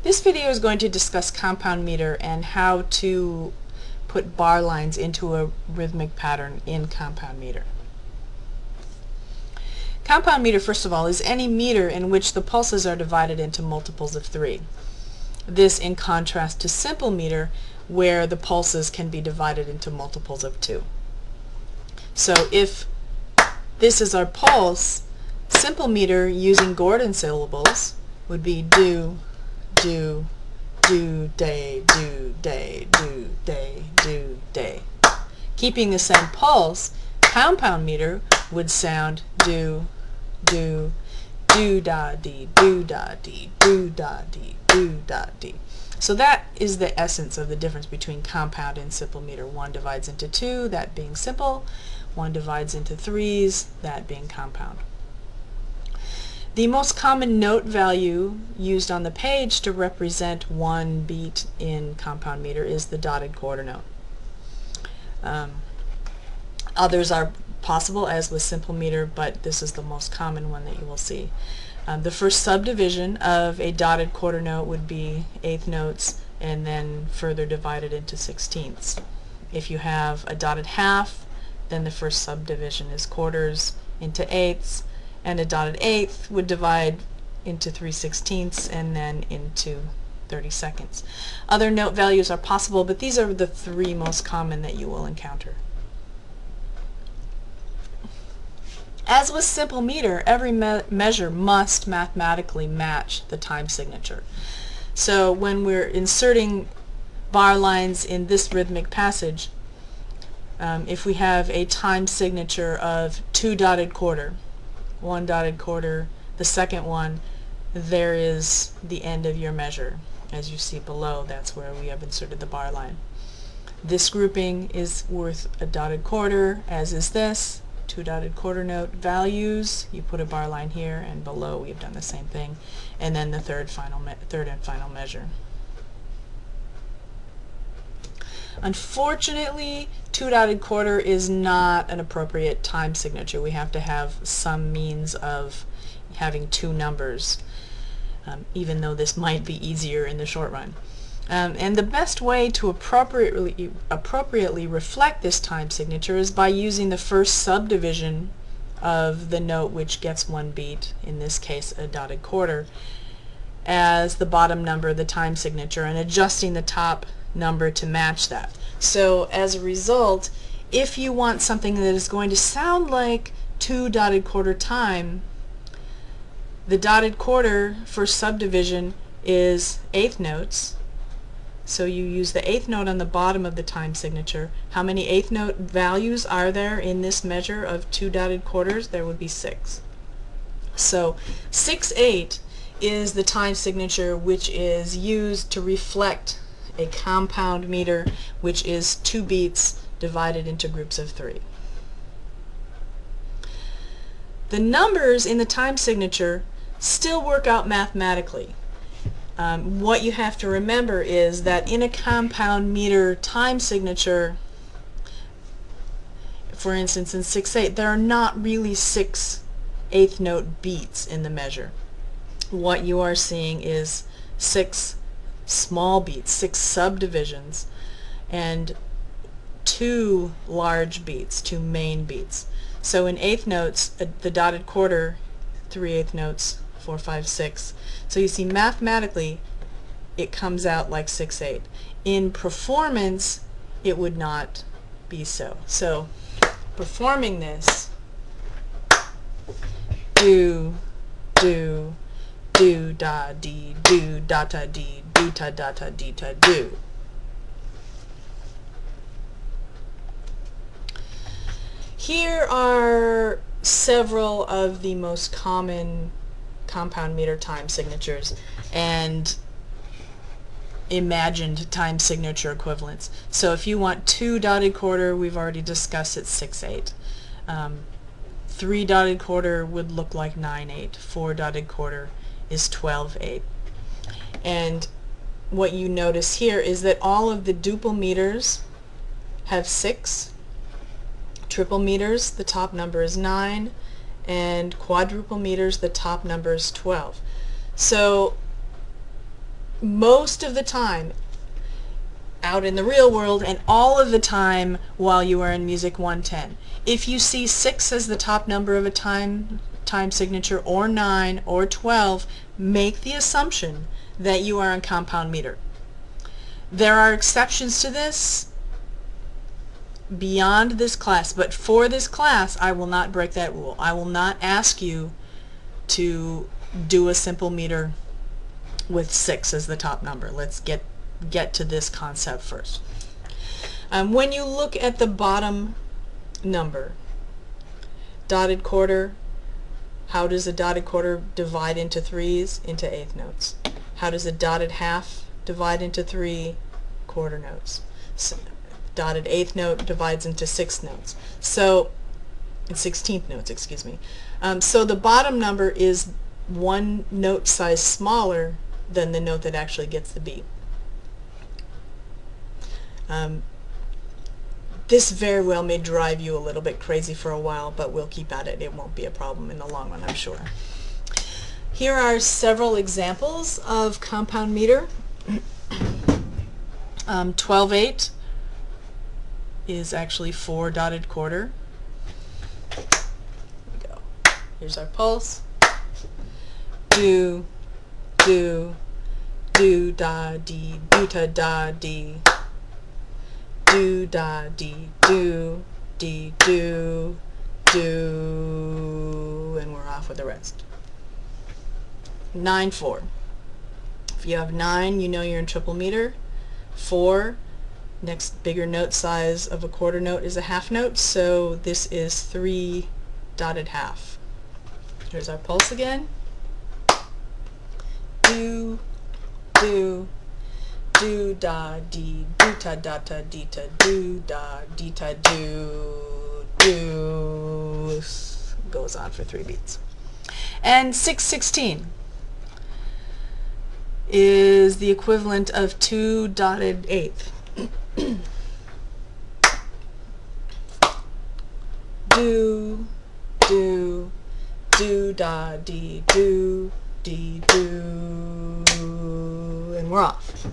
This video is going to discuss compound meter and how to put bar lines into a rhythmic pattern in compound meter. Compound meter, first of all, is any meter in which the pulses are divided into multiples of 3. This in contrast to simple meter, where the pulses can be divided into multiples of 2. So if this is our pulse, simple meter using Gordon syllables would be do, do, do, day, do, day, do, day, do, day. Keeping the same pulse, compound meter would sound do, do, do, da, dee, do, da, dee, do, da, dee, do, da, dee. So that is the essence of the difference between compound and simple meter. One divides into 2, that being simple. One divides into 3s, that being compound. The most common note value used on the page to represent one beat in compound meter is the dotted quarter note. Others are possible, as with simple meter, but this is the most common one that you will see. The first subdivision of a dotted quarter note would be eighth notes, and then further divided into sixteenths. If you have a dotted half, then the first subdivision is quarters into eighths, and a dotted eighth would divide into 3/16 and then into 32nds. Other note values are possible, but these are the 3 most common that you will encounter. As with simple meter, every measure must mathematically match the time signature. So when we're inserting bar lines in this rhythmic passage, if we have a time signature of 2 dotted quarter, 1 dotted quarter, the second one, there is the end of your measure. As you see below, that's where we have inserted the bar line. This grouping is worth a dotted quarter, as is this. 2 dotted quarter note values, you put a bar line here, and below we've done the same thing. And then the third and final measure. Unfortunately, 2 dotted quarter is not an appropriate time signature. We have to have some means of having 2 numbers, even though this might be easier in the short run. And the best way to appropriately reflect this time signature is by using the first subdivision of the note which gets 1 beat, in this case a dotted quarter, as the bottom number of the time signature, and adjusting the top number to match that. So as a result, if you want something that is going to sound like 2 dotted quarter time, the dotted quarter for subdivision is eighth notes. So you use the eighth note on the bottom of the time signature. How many eighth note values are there in this measure of 2 dotted quarters? There would be 6. So 6/8 is the time signature which is used to reflect a compound meter, which is 2 beats divided into groups of 3. The numbers in the time signature still work out mathematically. What you have to remember is that in a compound meter time signature, for instance in 6/8, there are not really 6 eighth note beats in the measure. What you are seeing is 6 small beats, 6 subdivisions, and 2 large beats, 2 main beats. So in eighth notes, the dotted quarter, 3 eighth notes, 4, 5, 6. So you see mathematically it comes out like 6/8. In performance it would not be so. So performing this, do, do, do, da, dee, do, da, ta, dee, do, ta, da, ta, dee, ta, do. Here are several of the most common compound meter time signatures and imagined time signature equivalents. So if you want 2 dotted quarter, we've already discussed it's 6/8. 3 dotted quarter would look like 9/8. 4 dotted quarter is 12/8. And what you notice here is that all of the duple meters have 6. Triple meters, the top number is 9. And quadruple meters, the top number is 12. So most of the time out in the real world and all of the time while you are in Music 110. If you see 6 as the top number of a time signature, or 9 or 12, make the assumption that you are on compound meter. There are exceptions to this beyond this class, but for this class I will not break that rule. I will not ask you to do a simple meter with 6 as the top number. Let's get to this concept first. When you look at the bottom number, dotted quarter, how does a dotted quarter divide into threes? Into eighth notes. How does a dotted half divide into 3 quarter notes? So, dotted eighth note divides into 6th notes. So, 16th notes, excuse me. So the bottom number is 1 note size smaller than the note that actually gets the beat. This very well may drive you a little bit crazy for a while, but we'll keep at it. It won't be a problem in the long run, I'm sure. Here are several examples of compound meter. 12/8 is actually 4 dotted quarter. Here we go. Here's our pulse. Do, do, do, da, dee, do, ta, da, dee. Do, da, dee, do, dee, do, do, and we're off with the rest. 9/4. If you have 9, you know you're in triple meter. 4, next bigger note size of a quarter note is a half note, so this is 3 dotted half. Here's our pulse again. Do, do, do, da, dee, do, ta, da, ta, dee, ta, do, da, dee, ta, do, do. Goes on for 3 beats. And 6/16 is the equivalent of 2 dotted eighth. Do, do, do, da, dee, do, dee, do, and we're off.